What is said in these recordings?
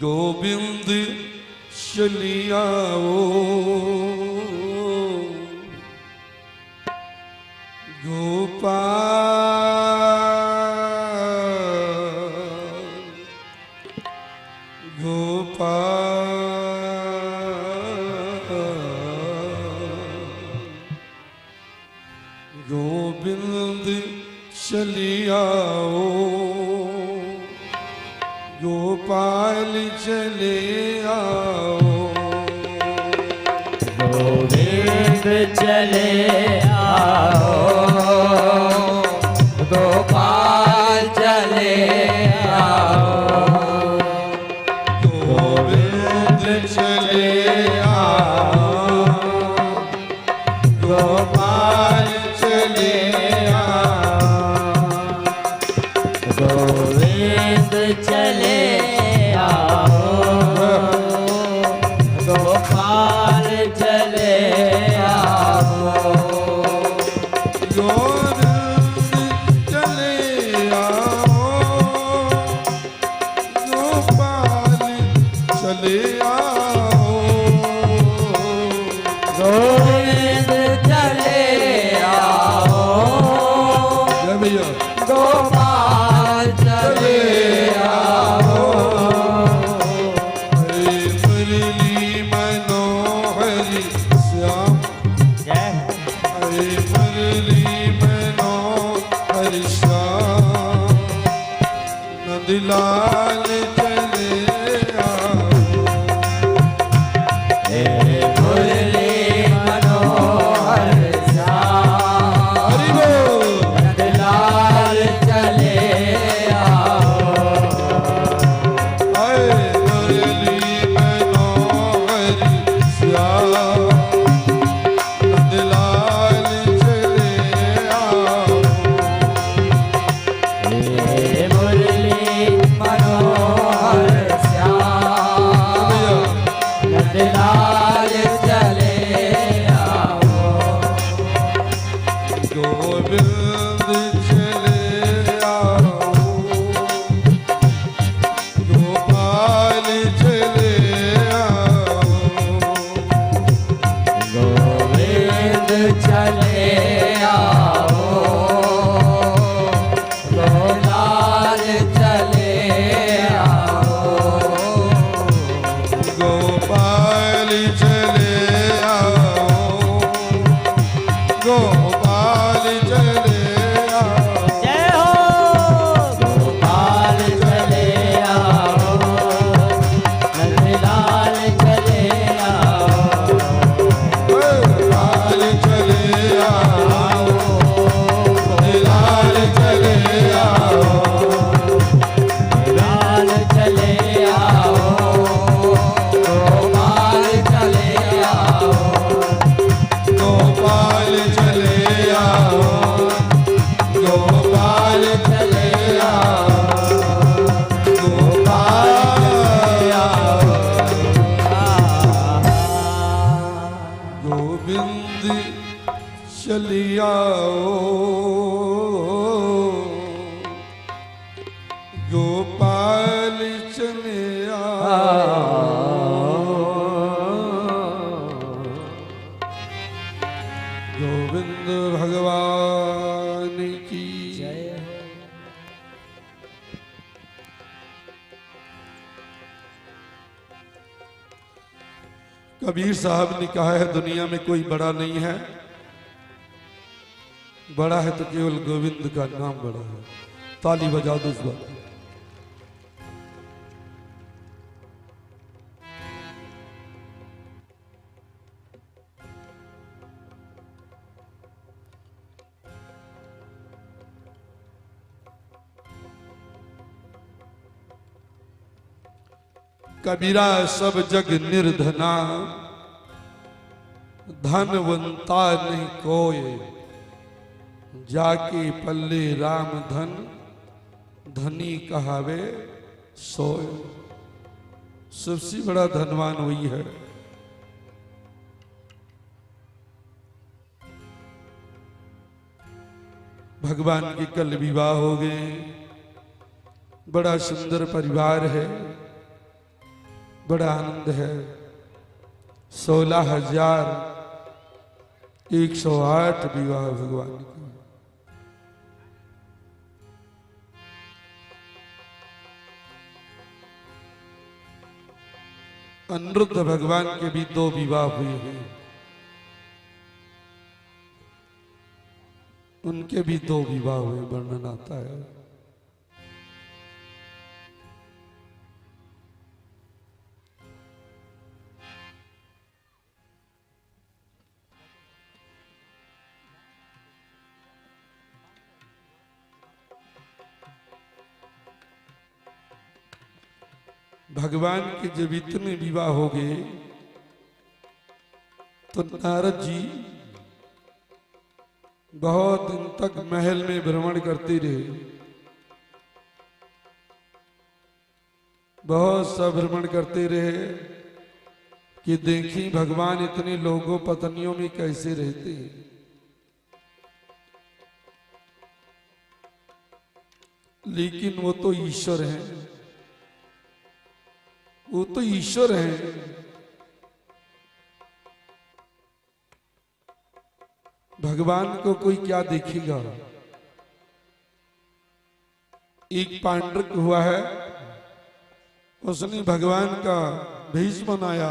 गोविंद चलियाओ गोपाल गोपाल गोविंद चलियाओ गोपाल चले आओ गोविंद चले आओ गोपाल चले आओ गोविंद चले आओ गोपाल चले आओ गोविंद चले आओ गोपाल चले आओ गोविंद चले आओ गोपाल चले आओ गोविंद चले आओ जय भैया गोपाल चले आओ हरे मुरली मनोहरी श्याम जय हरे मुरली मनोहरी श्याम नंदलाल चले आओ हे मुरली मनोहर श्याम हरि बोल नंदलाल चले आओ हाय मुरली मनोहरी श्याम नंदलाल चले आओ हे मुरली मनोहर श्याम नंदलाल चले आओ गोविंद चले आओ गोपाल चले आओ गोविंद चले आओ गोपाल चले आओ गोपाल चले आओ गोपाल चले आओ जय हो गोपाल चले आओ नंदलाल चले आओ गोपाल चले आओ लाल चले आओ लाल चले आओ गोपाल चले आओ गोपाल चले आओ गोपाल चले आओ गोपाल गोविंद चलियाओ गोपाल चले गोविंद भगवान की जय कबीर साहब ने कहा है दुनिया में कोई बड़ा नहीं है, बड़ा है तो केवल गोविंद का नाम बड़ा है। ताली बजा दो इस बात। कबीरा सब जग निर्धना धनवंता नहीं कोय जाके पल्ले राम धन धनी कहावे सोय। सबसे बड़ा धनवान वही है। भगवान के कल विवाह हो गए, बड़ा सुंदर परिवार है। बड़ा आनंद है। 16,108 विवाह भगवान के। अनिरुद्ध भगवान के भी 2 विवाह हुए हैं, उनके भी 2 विवाह हुए, वर्णन आता है। भगवान के जब इतने विवाह हो गए तो नारद जी बहुत दिन तक महल में भ्रमण करते रहे, बहुत सा भ्रमण करते रहे कि देखी भगवान इतने लोगों पत्नियों में कैसे रहते हैं। लेकिन वो तो ईश्वर हैं, वो तो ईश्वर हैं। भगवान को कोई क्या देखेगा। एक पांडुरंग हुआ है, उसने भगवान का भेष बनाया,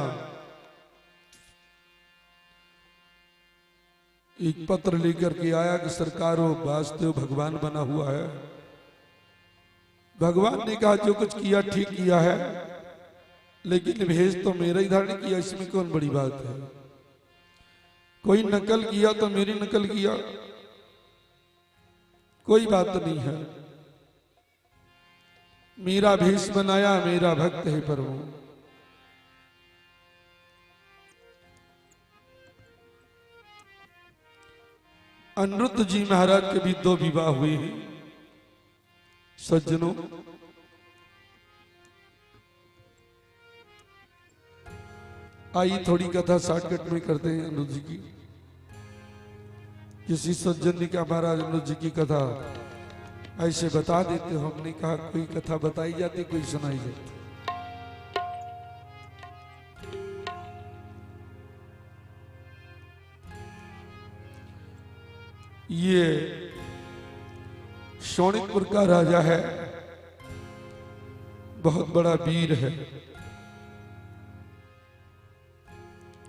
एक पत्र लेकर के आया कि सरकार वो वासुदेव भगवान बना हुआ है। भगवान ने कहा जो कुछ किया ठीक किया है, लेकिन भेष तो मेरा ही धारण किया, इसमें कौन बड़ी बात है। कोई नकल किया तो मेरी नकल किया, कोई बात नहीं है। मेरा भेष बनाया, मेरा भक्त है प्रभु। अनिरुद्ध जी महाराज के भी 2 विवाह हुए हैं। सज्जनों, आइए थोड़ी कथा शॉर्टकट में करते हैं अनिरुद्ध जी की। किसी सज्जन ने कहा महाराज अनिरुद्ध जी की कथा ऐसे बता देते हो। हमने कहा कोई कथा बताई जाती, कोई सुनाई जाती। ये शोणितपुर का राजा है, बहुत बड़ा वीर है,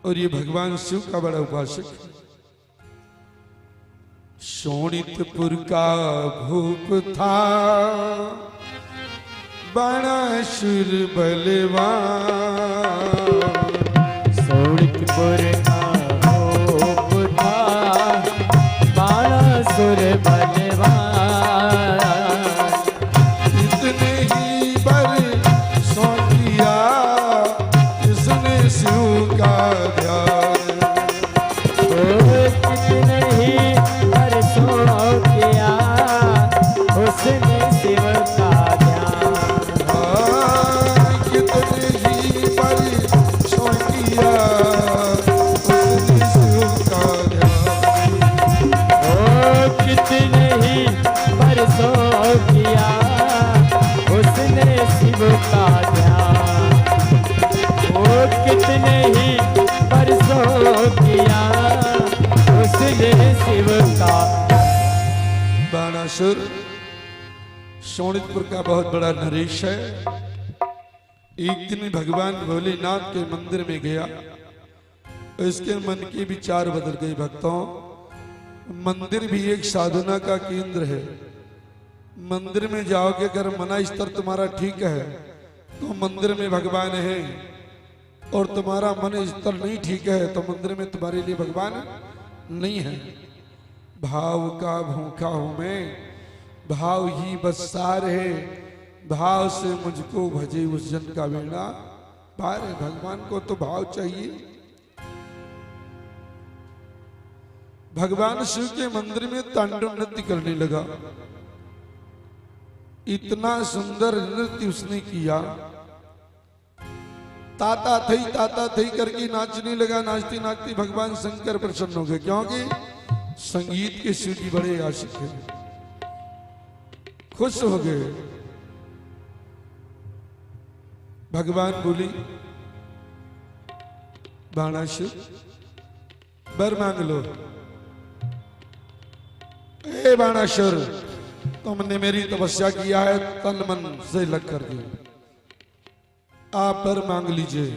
और ये भगवान शिव का बड़ा उपासक है। शोणितपुर का भूप था बाणासुर बलवान। शोणितपुर का भूप था बाणासुर बलवान। इतने ही बरसों किया इसने शिव का ध्यान। कितने ही बरसों किया उसने शिव का ध्यान। कितने ही बरसों किया उसने शिव का ध्यान। कितने ही बरसों किया उसने शिव का ध्यान। कितने ही बरसों किया उसने शिव का। बाणासुर शोणितपुर का बहुत बड़ा नरेश है। एक दिन भगवान भोलेनाथ के मंदिर में गया, इसके मन के विचार बदल गए। भक्तों, मंदिर भी एक साधना का केंद्र है। मंदिर में जाओगे, अगर मना स्तर तुम्हारा ठीक है तो मंदिर में भगवान है, और तुम्हारा मन स्तर नहीं ठीक है तो मंदिर में तुम्हारे लिए भगवान नहीं है। भाव का भूखा हूं मैं, भाव ही बस सार है। भाव से मुझको भजे उस जन का बेड़ा पार है। भगवान को तो भाव चाहिए। भगवान शिव के मंदिर में तांडव नृत्य करने लगा। इतना सुंदर नृत्य उसने किया, ताता थई करके नाचने लगा। नाचती नाचती भगवान शंकर प्रसन्न हो गए, क्योंकि संगीत के शिव जी बड़े आशिक हैं। खुश हो गए। भगवान बोली बाणासुर वर मांग लो। ए बाणासुर, तुमने मेरी तपस्या किया है तन मन से लग करके, आप वर मांग लीजिए।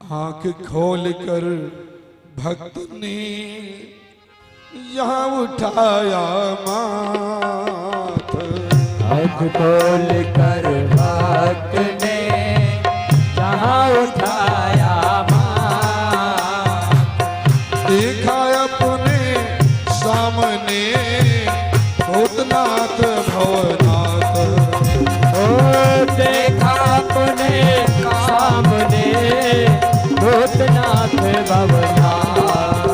आंख खोल कर भक्त ने यहाँ उठाया माथ, आँख खोल कर भक्त ने जहाँ उठाया माथ, देखा अपने सामने भूतनाथ भवनाथ। ओ देखा अपने सामने भूतनाथ भवनाथ,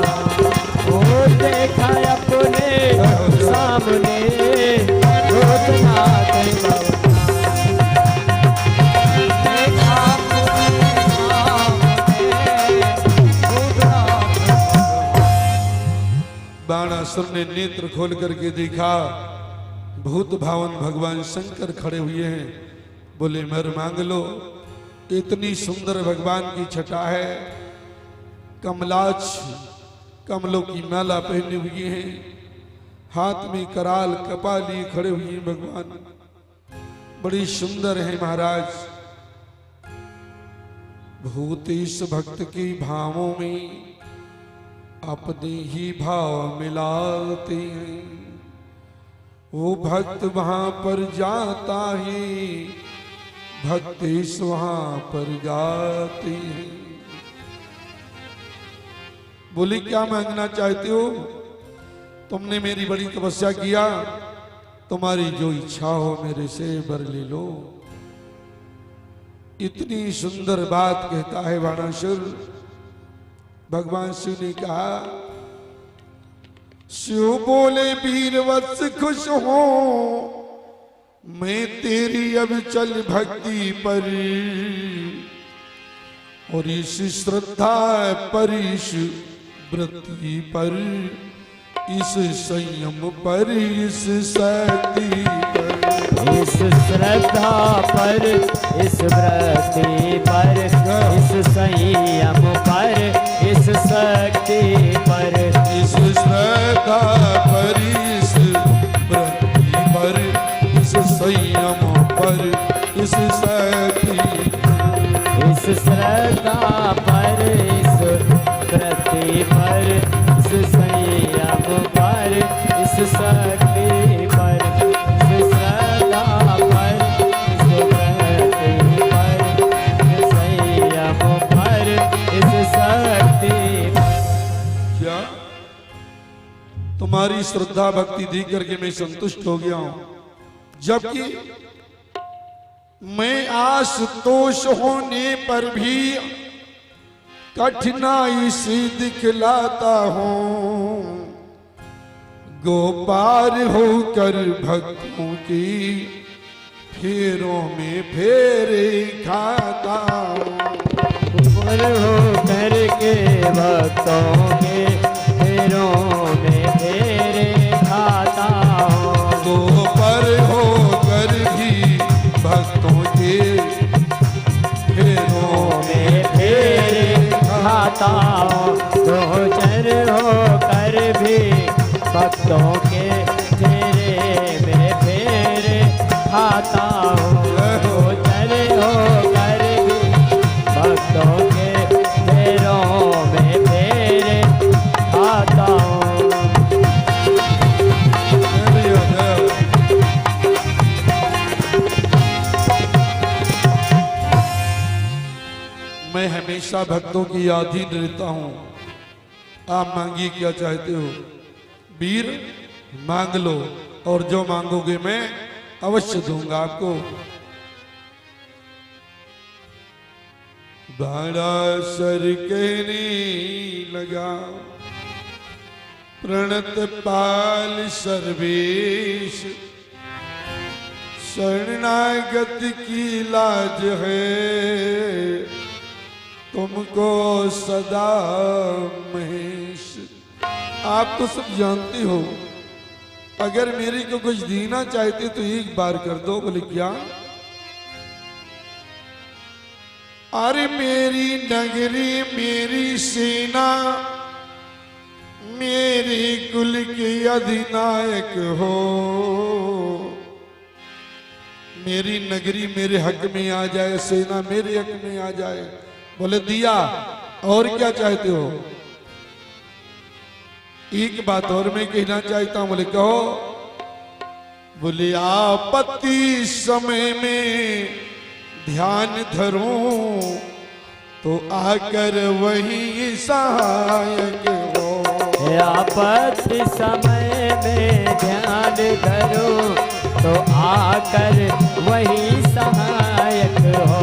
ओ देखा अपने सामने भूतनाथ भवनाथ, देखा अपने बाणासुर ने नेत्र खोल करके देखा, भूत भावन भगवान शंकर खड़े हुए हैं। बोले वर मांग लो। इतनी सुंदर भगवान की छटा है, कमलाक्ष कमलों की माला पहने हुए हैं, हाथ में कराल कपाली खड़े हुए हैं भगवान, बड़ी सुंदर है महाराज। भूत इस भक्त के भावों में अपने ही भाव मिलाते हैं, वो भक्त वहां पर जाता है, भक्त इस वहां पर गाते हैं। बोले क्या मांगना चाहते हो? तुमने मेरी बड़ी तपस्या किया, तुम्हारी जो इच्छा हो मेरे से वर ले लो। इतनी सुंदर बात कहता है बाणासुर। भगवान शिव ने कहा, शिव बोले वीरवत्स खुश हो, मैं तेरी अब चल भक्ति पर, और इस श्रद्धा पर, इस वृत्ति पर, इस संयम पर, इस शक्ति पर, इस श्रद्धा पर, इस वृत्ति पर, इस संयम पर, इस शक्ति पर, इस श्रद्धा पर, इस वृत्ति पर, इस संयम पर, इस शक्ति पर, इस श्रद्धा पर, इस वृत्ति पर, इस संयम पर, इस शक्ति पर, इस श्रद्धा पर, इस वृत्ति पर, इस संयम पर, इस शक्ति पर। क्या तुम्हारी श्रद्धा भक्ति देख करके मैं संतुष्ट हो गया हूं, जबकि मैं आशुतोष होने पर भी कठिनाई से दिखलाता हूं, गोपार होकर भक्तों की फेरों में फेरे खाता हूं, ऊपर हो करके भक्तों के फेरों में फेरे खाता हूँ, गोपर होकर भी भक्तों के फेरों में फेरे खाता हूँ, गोचर हो कर भी भक्तों के फेरे में फेरे खाता हूँ, गोचर हो कर भी भक्तों के फेरों में फेरे खाता हूँ। मैं हमेशा भक्तों की अधीन रहता हूं। आप मांगिए क्या चाहते हो? वीर मांग लो, और जो मांगोगे मैं अवश्य दूंगा आपको। बाणासुर कहने लगा, प्रणत पाल सर्वेश, शरणागत की लाज है, तुमको सदा महेश। आप तो सब जानते हो, अगर मेरी को कुछ देना चाहते तो एक बार कर दो। बोले क्या? अरे मेरी नगरी मेरी सेना मेरे कुल के अधिनायक हो। मेरी नगरी मेरे हक में आ जाए, सेना मेरे हक में आ जाए। बोले दिया और क्या चाहते हो? एक बात और मैं कहना चाहता हूं। बोले कहो। बोले आपत्ति समय में ध्यान धरूं तो आकर वही सहायक हो। आपत्ति समय में ध्यान धरूं तो आकर वही सहायक हो।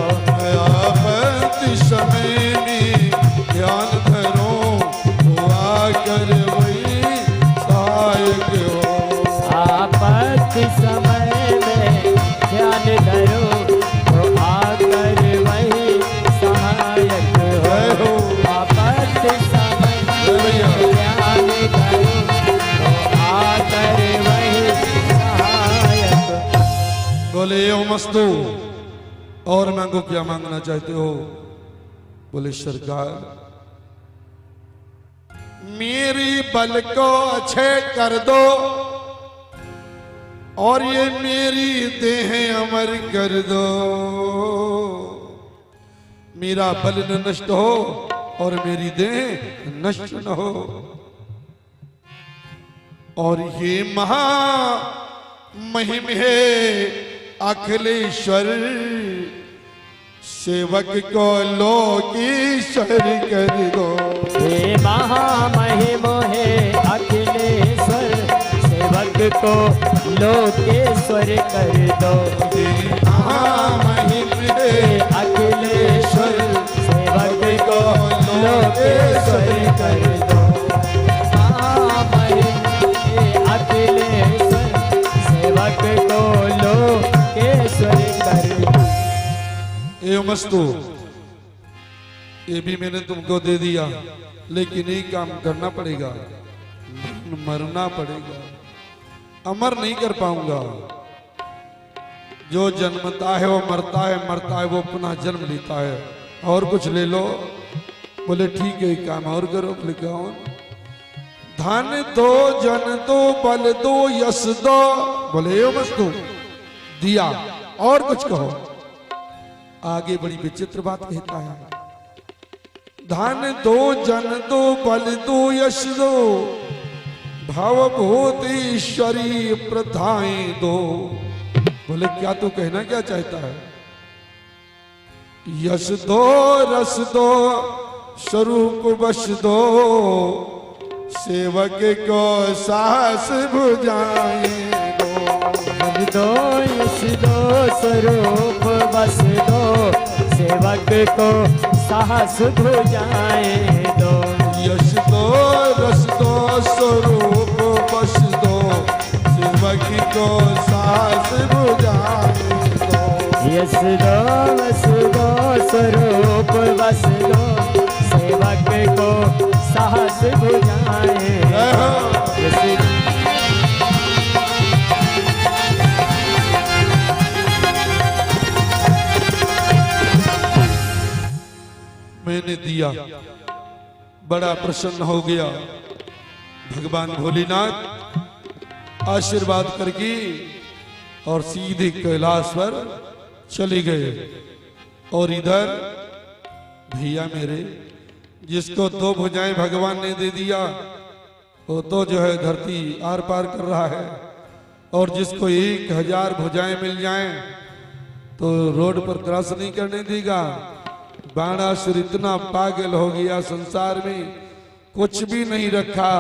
आपत्ति समय में ध्यान धरूं तो आकर वही सहायक हो। आपत्ति समय में ध्यान धरूं तो आकर वही सहायक हो। आपत्ति समय में ध्यान धरूं तो आकर वही सहायक। बोले ओ मस्तू और मांगो, क्या मांगना चाहते हो? बोले सरकार मेरी बल को अच्छे कर दो और ये मेरी देह अमर कर दो। मेरा बल न नष्ट हो और मेरी देह नष्ट न हो। और ये महा महिम है अखिलेश्वर, सेवक को लोकेश्वर कर दो। हे महामहिम है अखिलेश्वर, सेवक को लोकेश्वर कर दो। महामहिम है अखिलेश्वर, सेवक को लोकेश्वर कर दो। महामहिम है अखिलेश्वर, सेवक को लोकेश्वर कर दो। ए मस्तू, ये भी मैंने तुमको दे दिया, लेकिन एक काम करना पड़ेगा, मरना पड़ेगा। अमर नहीं कर पाऊंगा। जो जन्मता है वो मरता है, मरता है वो पुनः जन्म लेता है। और कुछ ले लो। बोले ठीक है, एक काम और करो। बोले क्या? धन दो, जन दो, बल दो, यश दो। बोले यो मस्तू दिया। और कुछ कहो। आगे बड़ी विचित्र बात कहता है। धन दो, जन दो, बल दो, यश दो, भवभूतेश्वरी प्रथाएं दो। बोले क्या तू कहना क्या चाहता है? यश दो, रस दो, स्वरूप बस दो, सेवक को साहस भुजाएं दो। यश दो, स्वरूप बस दो, सेवक को साहस भुजाएं दो। यश दो, रस दो, स्वरूप बस दो, सेवक को साहस भुजाएं दो। यश दो, वस दो, स्वरूप बस दो, सेवक को साहस भुजाएं दो। मैंने दिया, बड़ा प्रसन्न हो गया। भगवान भोलेनाथ आशीर्वाद करके और सीधे कैलाश पर चले गए। और इधर भैया मेरे, जिसको दो भुजाएं भगवान ने दे दिया वो तो जो है धरती आर पार कर रहा है। और जिसको 1000 भुजाएं मिल जाएं तो रोड पर क्रॉस नहीं करने देगा। बाणासुर इतना पागल हो गया, संसार में कुछ भी नहीं रखा,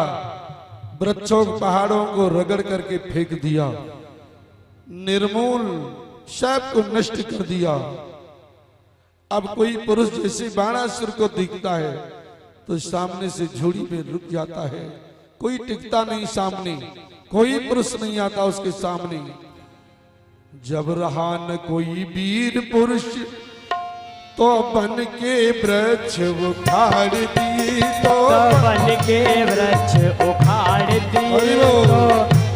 वृक्षों पहाड़ों को रगड़ करके फेंक दिया, निर्मूल सब को नष्ट कर दिया। अब कोई पुरुष जैसे बाणासुर को दिखता है तो सामने से झोड़ी में रुक जाता है। कोई टिकता नहीं सामने, कोई पुरुष नहीं आता उसके सामने। जब रहा न कोई वीर पुरुष तो बन के वृक्ष उखाड़ दिए, तो बन के वृक्ष उखाड़ दिए, तो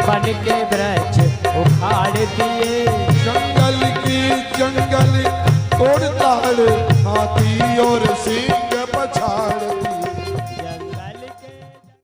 बन के वृक्ष उखाड़ दिए। जंगल की जंगल तोड़ ताड़ हाथ